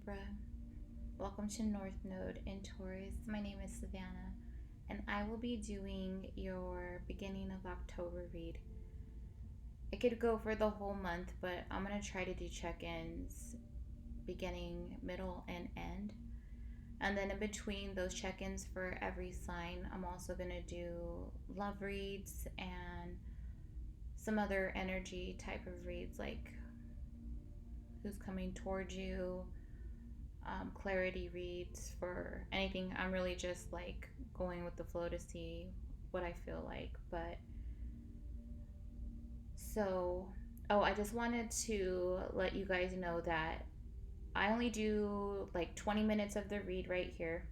Libra. Welcome to North Node in Taurus. My name is Savannah, and I will be doing your beginning of October read. It could go for the whole month, but I'm going to try to do check-ins beginning, middle, and end. And then in between those check-ins for every sign, I'm also going to do love reads and some other energy type of reads, like who's coming towards you, clarity reads for anything. I'm really just like going with the flow to see what I feel like. But so, I just wanted to let you guys know that I only do like 20 minutes of the read right here.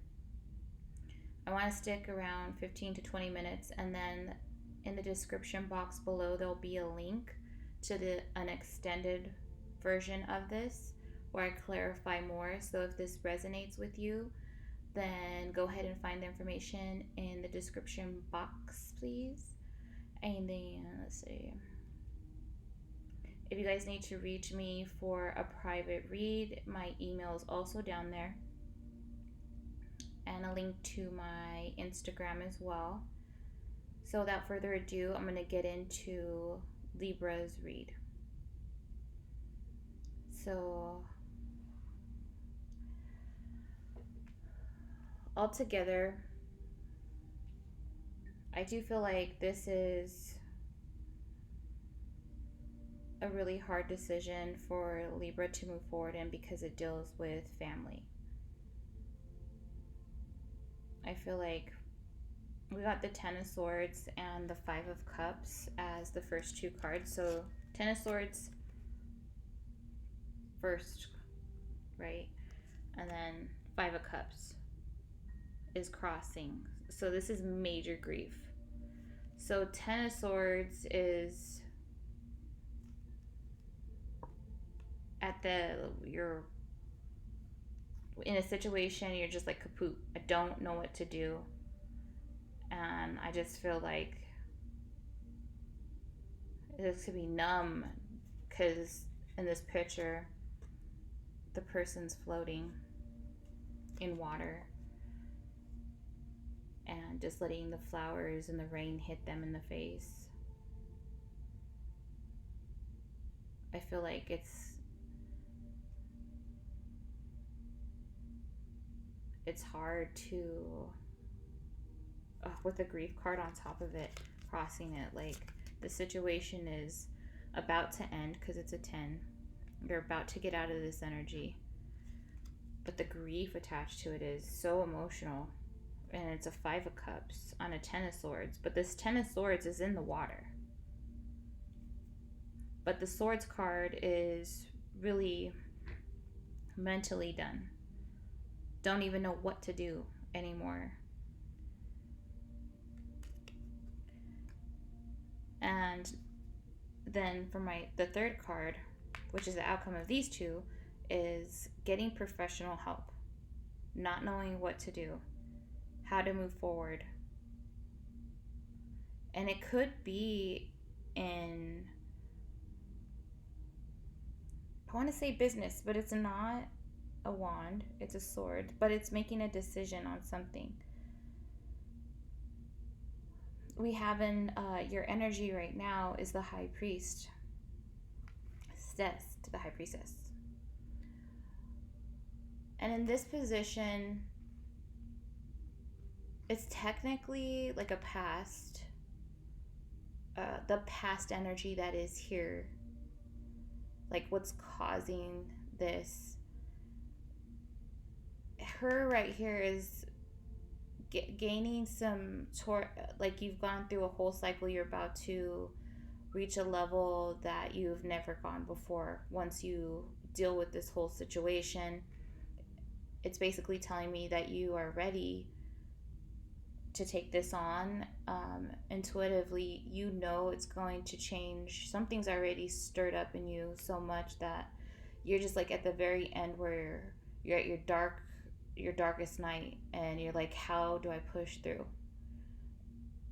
I want to stick around 15 to 20 minutes, and then in the description box below there'll be a link to an extended version of this where I clarify more. So if this resonates with you, then go ahead and find the information in the description box, please. And then let's see. If you guys need to reach me for a private read, my email is also down there, and a link to my Instagram as well. So without further ado, I'm going to get into Libra's read. So altogether, I do feel like this is a really hard decision for Libra to move forward in because it deals with family. I feel like we got the Ten of Swords and the Five of Cups as the first two cards. So Ten of Swords first, right? And then Five of Cups is crossing. So this is major grief. So Ten of Swords is you're in a situation, you're just like kaput. I don't know what to do. And I just feel like this could be numb, because in this picture, the person's floating in water and just letting the flowers and the rain hit them in the face. I feel like it's hard to, with the grief card on top of it, crossing it, like the situation is about to end because it's a 10. You're about to get out of this energy, but the grief attached to it is so emotional, and it's a Five of Cups on a Ten of Swords, but this Ten of Swords is in the water. But the Swords card is really mentally done. Don't even know what to do anymore. And then for the third card, which is the outcome of these two, is getting professional help, not knowing what to do, how to move forward. And it could be in, I want to say business, but it's not a wand, it's a sword, but it's making a decision on something. We have in your energy right now is the High Priestess, the High Priestess. And in this position, it's technically like a past, the past energy that is here. Like what's causing this. Her right here is gaining some like you've gone through a whole cycle. You're about to reach a level that you've never gone before. Once you deal with this whole situation, it's basically telling me that you are ready to take this on. Intuitively, you know it's going to change. Something's already stirred up in you so much that you're just like at the very end where you're at your darkest night, and you're like, how do I push through?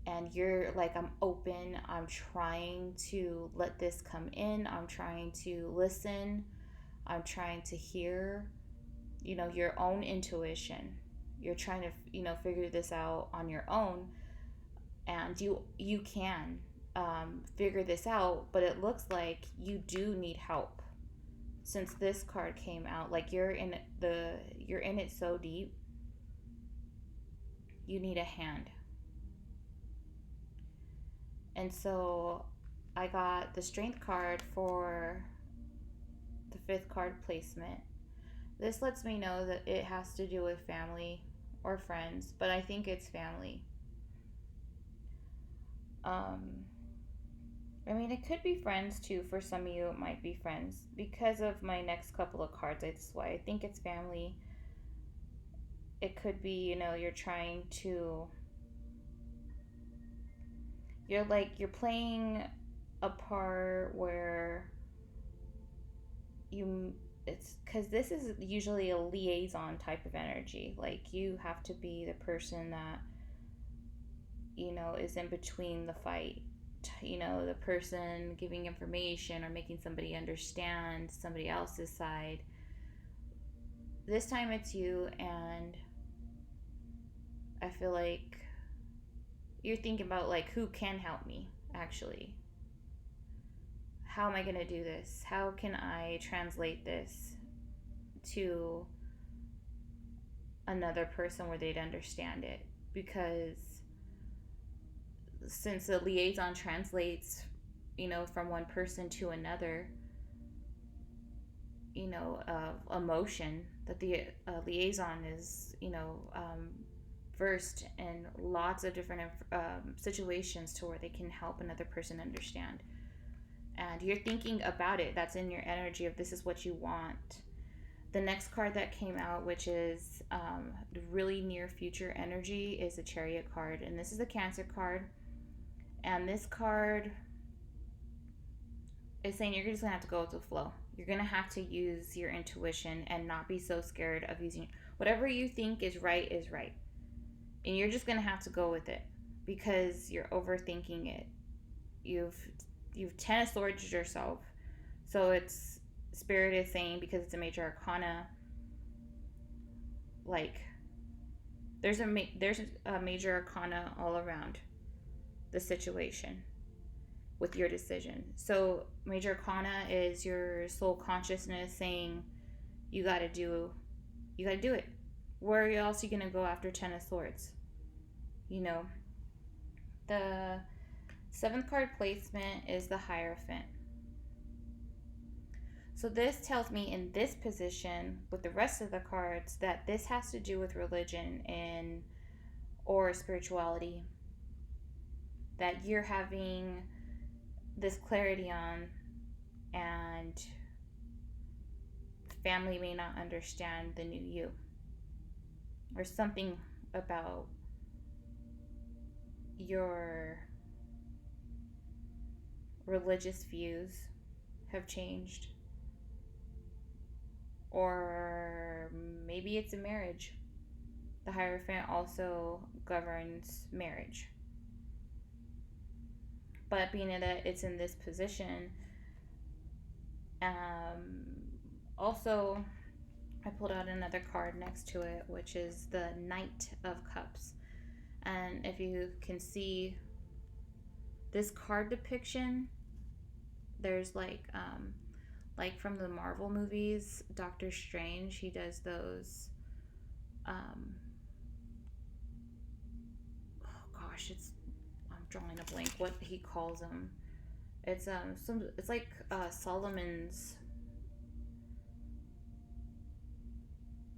And you're like, I'm open, I'm trying to let this come in, I'm trying to listen, I'm trying to hear, your own intuition. You're trying to, figure this out on your own, and you can figure this out, but it looks like you do need help since this card came out. Like you're in it so deep, you need a hand. And so I got the strength card for the fifth card placement. This lets me know that it has to do with family or friends, but I think it's family. I mean, it could be friends too. For some of you, it might be friends. Because of my next couple of cards, that's why I think it's family. It could be, you're trying to... You're playing a part where it's because this is usually a liaison type of energy. Like, you have to be the person that, is in between the fight. The person giving information or making somebody understand somebody else's side. This time it's you, and I feel like you're thinking about, like, who can help me, actually. How am I going to do this? How can I translate this to another person where they'd understand it? Because since the liaison translates, from one person to another, emotion, that the liaison is, versed in lots of different situations to where they can help another person understand. And you're thinking about it. That's in your energy of this is what you want. The next card that came out, which is really near future energy, is the Chariot card. And this is the Cancer card. And this card is saying you're just going to have to go with the flow. You're going to have to use your intuition and not be so scared of using whatever you think is right is right. And you're just going to have to go with it because you're overthinking it. You've 10 of Swords yourself. So it's Spirit is saying, because it's a major arcana, like there's a major arcana all around the situation with your decision. So major arcana is your soul consciousness saying you got to do it. Where else are you going to go after 10 of Swords? The seventh card placement is the Hierophant. So this tells me in this position with the rest of the cards that this has to do with religion or spirituality that you're having this clarity on, and family may not understand the new you, or something about your religious views have changed, or maybe it's a marriage. The Hierophant also governs marriage. But being that it's in this position, also I pulled out another card next to it, which is the Knight of Cups. And if you can see this card depiction, there's like from the Marvel movies, Doctor Strange, he does those I'm drawing a blank what he calls them. It's it's like Solomon's,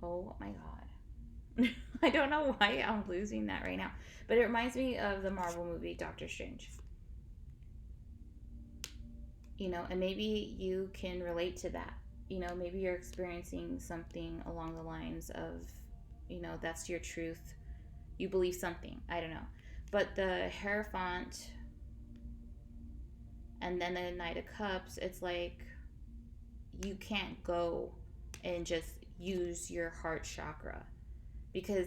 oh my god. I don't know why I'm losing that right now, but it reminds me of the Marvel movie Doctor Strange. And maybe you can relate to that. Maybe you're experiencing something along the lines of, that's your truth. You believe something. I don't know. But the Hierophant and then the Knight of Cups, it's like you can't go and just use your heart chakra, because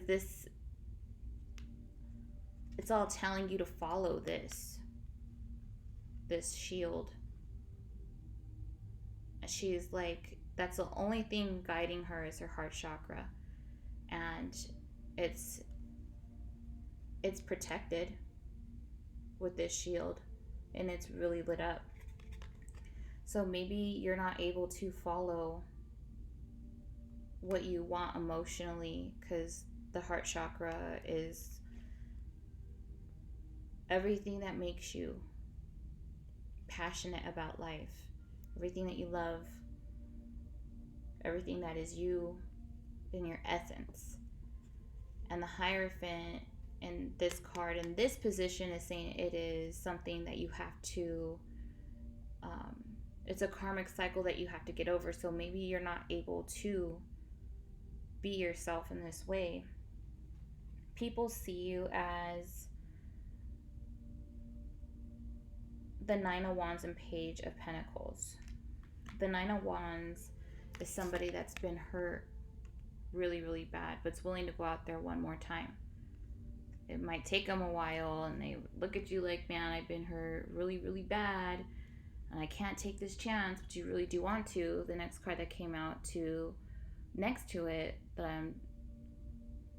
it's all telling you to follow this shield. She's like, That's the only thing guiding her, is her heart chakra. And it's protected with this shield, and it's really lit up. So maybe you're not able to follow what you want emotionally, because the heart chakra is everything that makes you passionate about life, everything that you love, everything that is you in your essence. And the Hierophant in this card, in this position, is saying it is something that you have to, it's a karmic cycle that you have to get over. So maybe you're not able to be yourself in this way. People see you as the Nine of Wands and Page of Pentacles. The Nine of Wands is somebody that's been hurt really, really bad, but's willing to go out there one more time. It might take them a while, and they look at you like, man, I've been hurt really, really bad, and I can't take this chance, but you really do want to. The next card that came out next to it, that I'm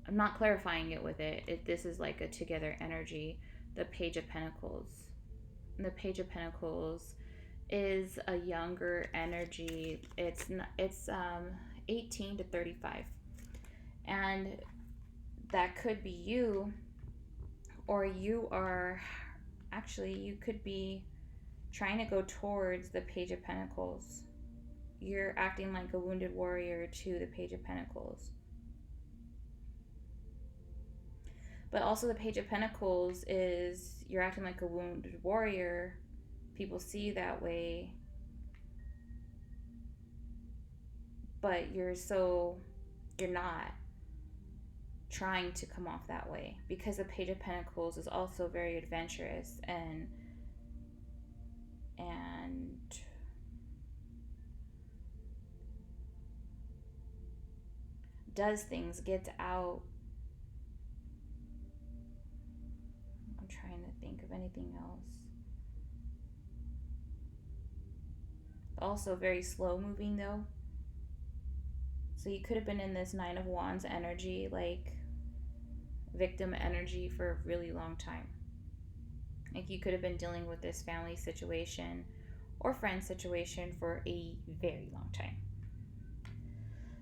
not clarifying it with it. This is like a together energy, the Page of Pentacles. And the Page of Pentacles is a younger energy. It's 18 to 35. And that could be you, or you could be trying to go towards the Page of Pentacles. You're acting like a wounded warrior to the Page of Pentacles. But also the Page of Pentacles is, you're acting like a wounded warrior. People see you that way. But you're not trying to come off that way, because the Page of Pentacles is also very adventurous and does things, gets out. I'm trying to think of anything else. Also very slow moving though. So you could have been in this Nine of Wands energy, like victim energy, for a really long time. Like you could have been dealing with this family situation or friend situation for a very long time.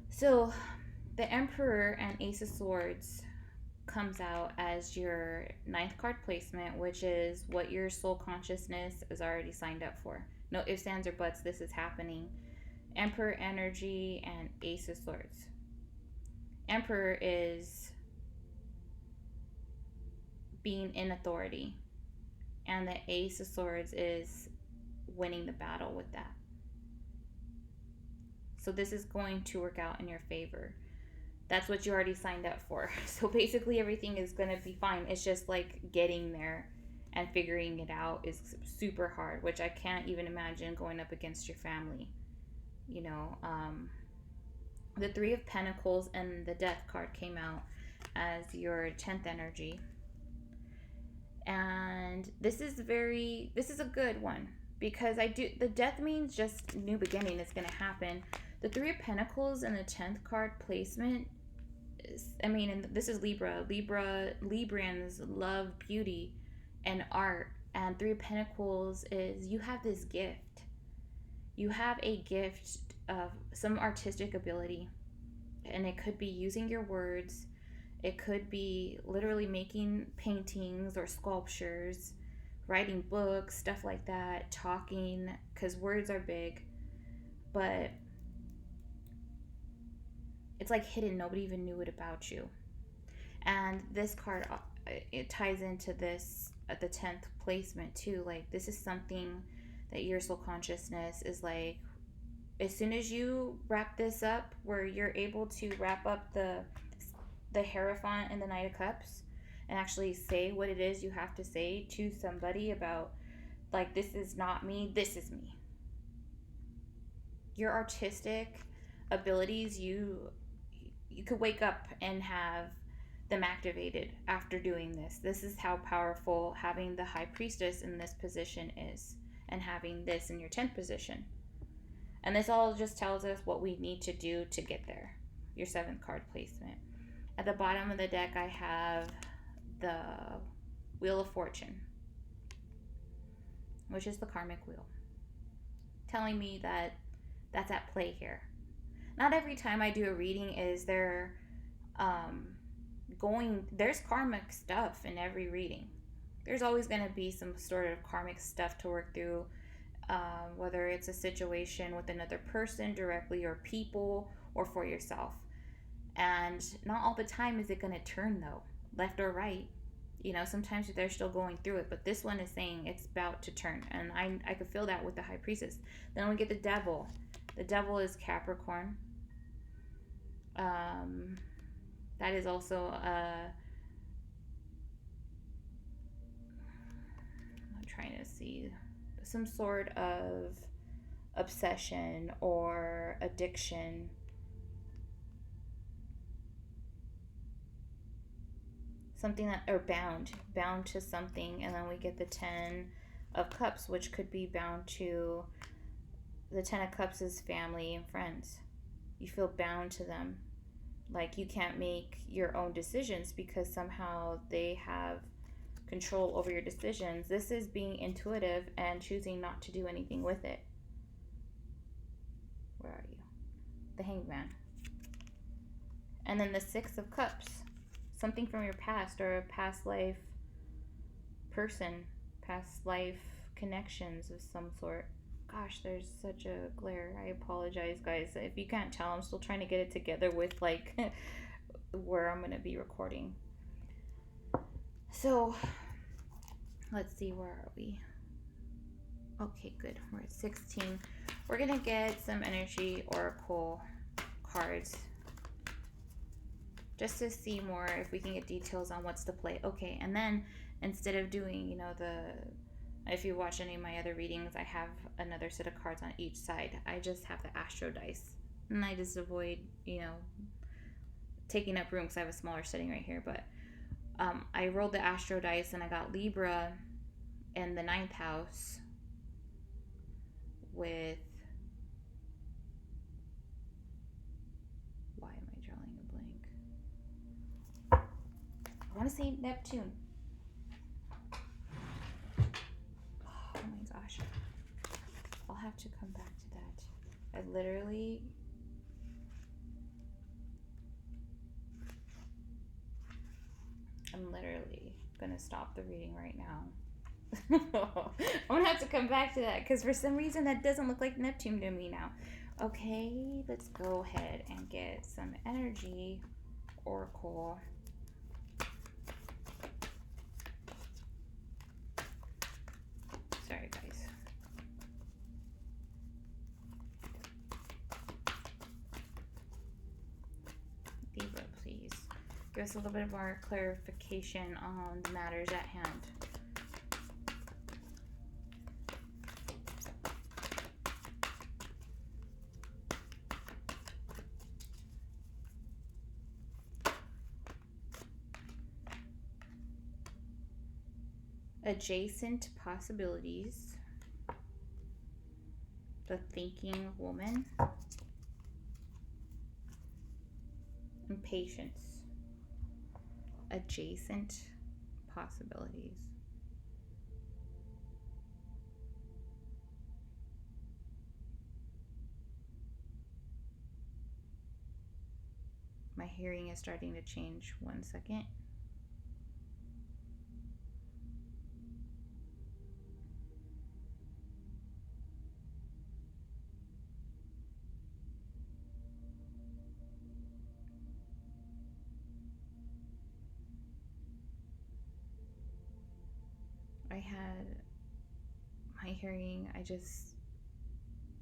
So the Emperor and Ace of Swords comes out as your 9th card placement, which is what your soul consciousness is already signed up for. No ifs, ands, or buts. This is happening. Emperor energy and Ace of Swords. Emperor is being in authority, and the Ace of Swords is winning the battle with that. So this is going to work out in your favor. That's what you already signed up for. So basically everything is going to be fine. It's just like getting there and figuring it out is super hard, which I can't even imagine going up against your family. You know, the Three of Pentacles and the Death card came out as your 10th energy. And this is a good one, because the Death means just new beginning is going to happen. The Three of Pentacles and the 10th card placement is, and this is Libra. Librans love beauty and art. And Three of Pentacles is, you have this gift. You have a gift of some artistic ability. And it could be using your words. It could be literally making paintings or sculptures, writing books, stuff like that, talking, because words are big. But it's like hidden. Nobody even knew it about you. And this card, it ties into this at the 10th placement too. Like, this is something that your soul consciousness is like, as soon as you wrap this up, where you're able to wrap up the Hierophant and the Knight of Cups and actually say what it is you have to say to somebody about, like, this is not me, this is me. Your artistic abilities, you could wake up and have them activated after doing this. This is how powerful having the High Priestess in this position is, and having this in your 10th position. And this all just tells us what we need to do to get there. Your 7th card placement. At the bottom of the deck, I have the Wheel of Fortune, which is the karmic wheel, telling me that that's at play here. Not every time I do a reading is there there's karmic stuff in every reading. There's always going to be some sort of karmic stuff to work through, whether it's a situation with another person directly, or people, or for yourself. And not all the time is it going to turn, though, left or right. You know, sometimes they're still going through it, but this one is saying it's about to turn. And I could feel that with the High Priestess. Then we get the Devil. The Devil is Capricorn. That is also I'm trying to see some sort of obsession or addiction. Something that, or bound to something. And then we get the 10 of Cups, which could be bound to, the 10 of Cups is family and friends. You feel bound to them, like you can't make your own decisions because somehow they have control over your decisions. This is being intuitive and choosing not to do anything with it. Where are you? The Hangman. And then the 6 of Cups, something from your past or a past life person, past life connections of some sort. Gosh, there's such a glare. I apologize, guys. If you can't tell, I'm still trying to get it together with like where I'm going to be recording. So, let's see, where are we? Okay, good. We're at 16. We're going to get some energy oracle cards just to see more if we can get details on what's to play. Okay, and then instead of doing, you know, if you watch any of my other readings, I have another set of cards on each side. I just have the Astro dice. And I just avoid, you know, taking up room because I have a smaller setting right here. But I rolled the Astro dice and I got Libra in the 9th house with... Why am I drawing a blank? I want to say Neptune. Oh my gosh. I'll have to come back to that. I'm literally gonna stop the reading right now. I'm gonna have to come back to that because for some reason that doesn't look like Neptune to me now. Okay, let's go ahead and get some energy oracle. Sorry, guys. Libra, please. Give us a little bit more clarification on the matters at hand. Adjacent possibilities. The thinking woman. And patience. Adjacent possibilities. My hearing is starting to change. 1 second. I had my hearing, I just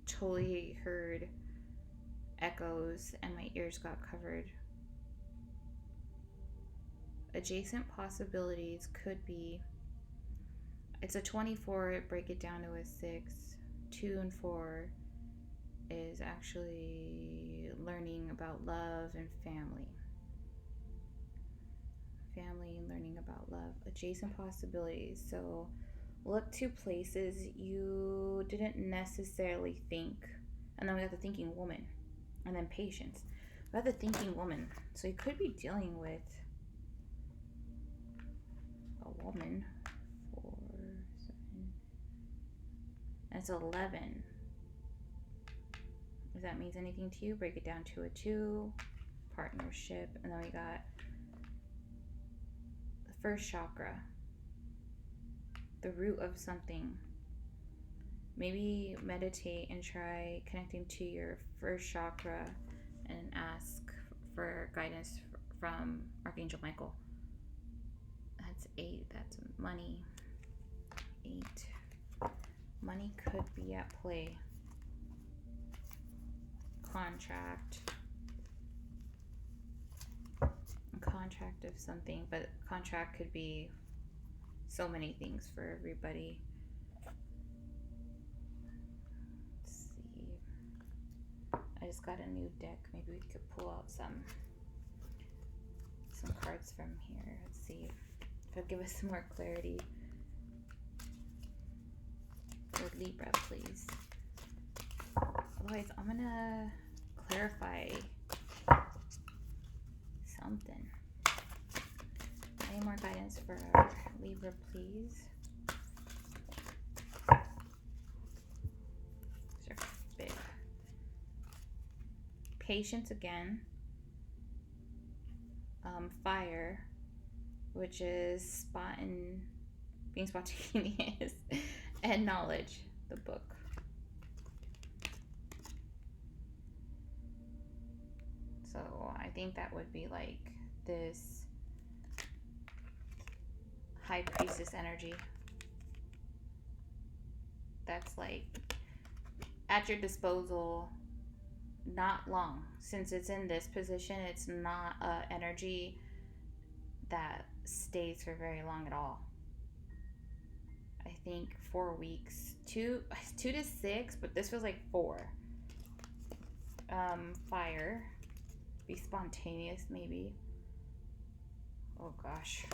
totally heard echoes and my ears got covered. Adjacent possibilities could be, it's a 24, break it down to a 6. 2 and 4 is actually learning about love and family. Family and learning about love. Adjacent possibilities. So look to places you didn't necessarily think And then we got the thinking woman. And then patience. We got the thinking woman. So you could be dealing with a woman. 4, 7. That's 11. If that means anything to you, break it down to a 2. Partnership. And then we got the first chakra. The root of something. Maybe meditate and try connecting to your first chakra and ask for guidance from Archangel Michael. That's 8. That's money. 8. Money could be at play. Contract. A contract of something, but contract could be so many things for everybody. Let's see. I just got a new deck. Maybe we could pull out some cards from here. Let's see if it'll give us some more clarity. For Libra, please. Otherwise, I'm gonna clarify something. Any more guidance for Libra, please? These are big. Patience again. Fire, which is being spontaneous, and knowledge, the book. So I think that would be like this high priestess energy. That's like at your disposal, not long. Since it's in this position, it's not an energy that stays for very long at all. I think 4 weeks, 2 to 6, but this feels like 4. Fire, be spontaneous maybe. Oh gosh.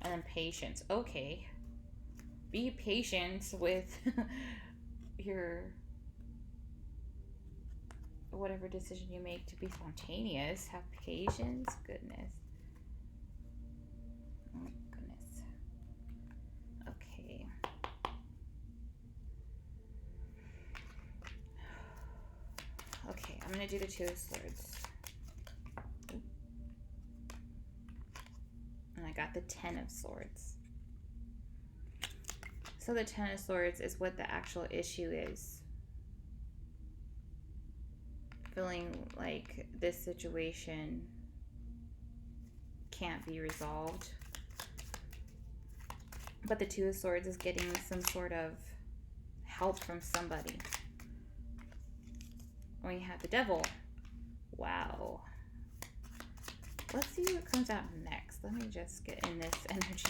And then patience. Okay, be patient with your whatever decision you make to be spontaneous. Have patience. Goodness. Oh my goodness. Okay. Okay, I'm gonna do the 2 of Swords. And I got the 10 of Swords. So the 10 of Swords is what the actual issue is. Feeling like this situation can't be resolved. But the 2 of Swords is getting some sort of help from somebody. When you have the Devil. Wow. Let's see what comes out next. Let me just get in this energy.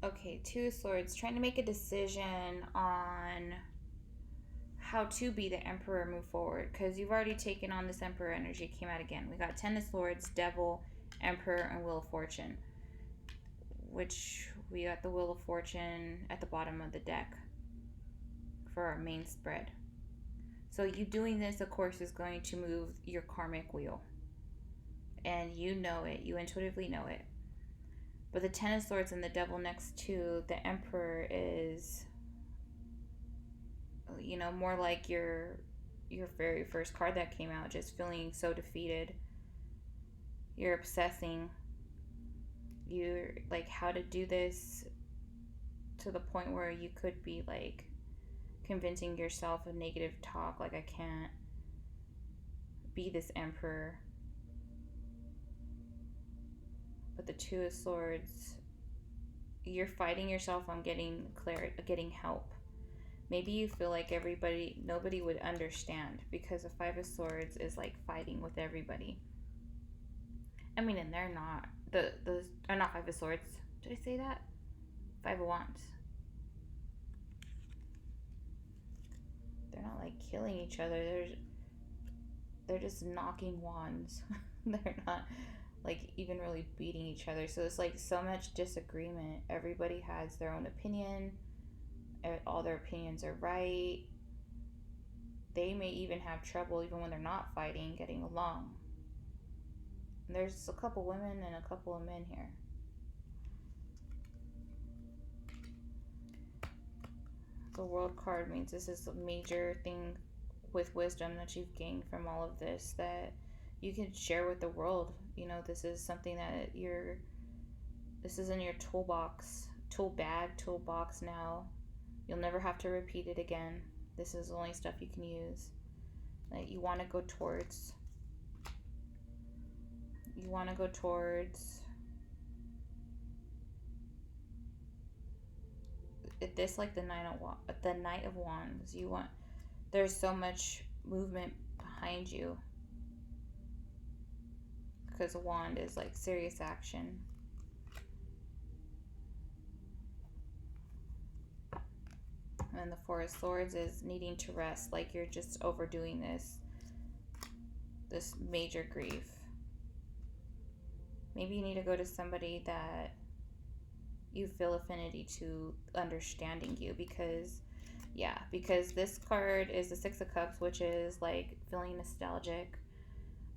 Okay, 2 of Swords, trying to make a decision on how to be the Emperor, move forward, because you've already taken on this Emperor energy. Came out again. We got 10 of Swords, Devil, Emperor, and Wheel of Fortune, which we got the Wheel of Fortune at the bottom of the deck for our main spread. So you doing this, of course, is going to move your karmic wheel, and you know it. You intuitively know it. But the 10 of Swords and the Devil next to the Emperor is, you know, more like your very first card that came out, just feeling so defeated. You're obsessing. You're like, how to do this to the point where you could be like convincing yourself of negative talk, like I can't be this Emperor. But the 2 of Swords, you're fighting yourself on getting help. Maybe you feel like nobody would understand, because the 5 of Swords is like fighting with everybody. I mean, and they're not or not Five of Swords. Did I say that? Five of Wands. They're not like killing each other. They're just knocking wands. They're not like even really beating each other. So it's like so much disagreement. Everybody has their own opinion. All their opinions are right. They may even have trouble, even when they're not fighting, getting along. And there's a couple women and a couple of men here. The World card means this is a major thing with wisdom that you've gained from all of this that you can share with the world. You know, this is something that this is in your toolbox now. You'll never have to repeat it again. This is the only stuff you can use that you want to go towards. You want to go towards this, like the Knight of Wands. There's so much movement behind you because a wand is like serious action. And the Four of Swords is needing to rest, like you're just overdoing this major grief. Maybe you need to go to somebody that you feel affinity to, understanding you, because this card is the Six of Cups, which is like feeling nostalgic.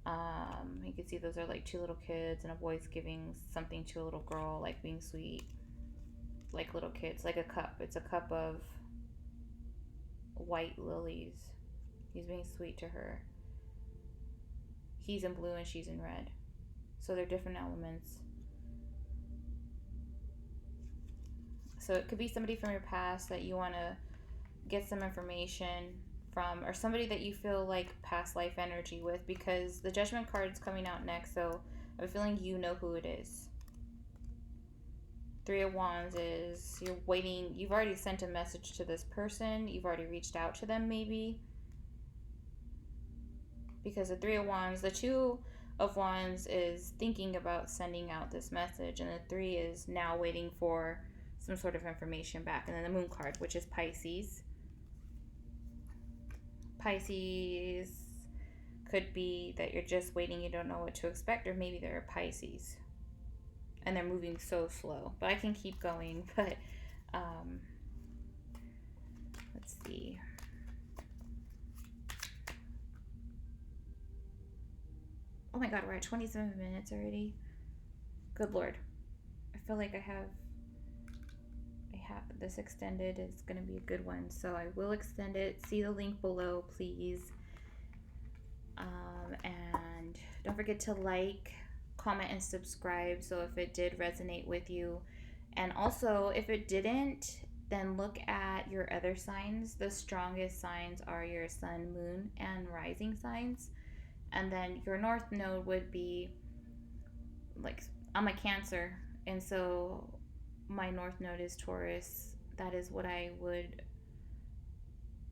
You can see those are like two little kids, and a boy's giving something to a little girl, like being sweet, like little kids, like a cup. It's a cup of white lilies. He's being sweet to her. He's in blue and she's in red. So they're different elements. So it could be somebody from your past that you want to get some information from, or somebody that you feel like past life energy with, because the Judgment card is coming out next, so I have a feeling you know who it is. Three of Wands is you're waiting. You've already sent a message to this person. You've already reached out to them, maybe. Because the Three of Wands, the Two of Wands is thinking about sending out this message, and the Three is now waiting for some sort of information back. And then the Moon card, which is Pisces. Pisces could be that you're just waiting, you don't know what to expect, or maybe they're a Pisces and they're moving so slow. But I can keep going, but let's see. Oh my god, we're at 27 minutes already. Good lord. I feel like I have this extended. It's going to be a good one, so I will extend it. See the link below, please. And don't forget to like, comment, and subscribe, so if it did resonate with you. And also, if it didn't, then look at your other signs. The strongest signs are your sun, moon, and rising signs. And then your north node would be, like, I'm a Cancer, and so my north node is Taurus. That is what I would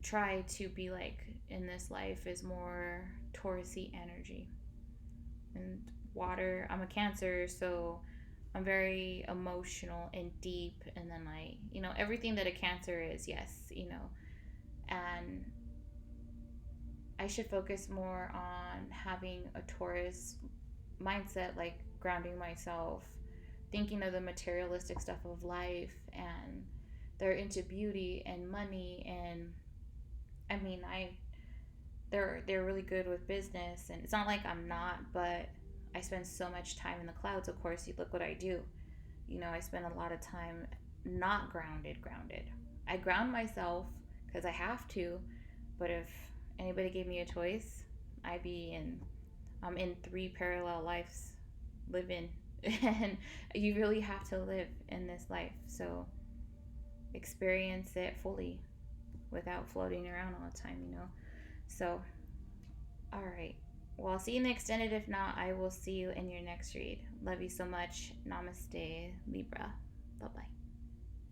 try to be like in this life, is more Taurus-y energy. And water, I'm a Cancer, so I'm very emotional and deep, and then everything that a Cancer is, yes, and I should focus more on having a Taurus mindset, like grounding myself, thinking of the materialistic stuff of life, and they're into beauty and money, and they're really good with business, and it's not like I'm not, but I spend so much time in the clouds. Of course, you look what I do. I spend a lot of time not grounded. I ground myself because I have to, but if anybody gave me a choice, I'm in 3 parallel lives living, and you really have to live in this life, so experience it fully without floating around all the time, So, all right. Well, I'll see you in the extended. If not, I will see you in your next read. Love you so much. Namaste, Libra. Bye-bye.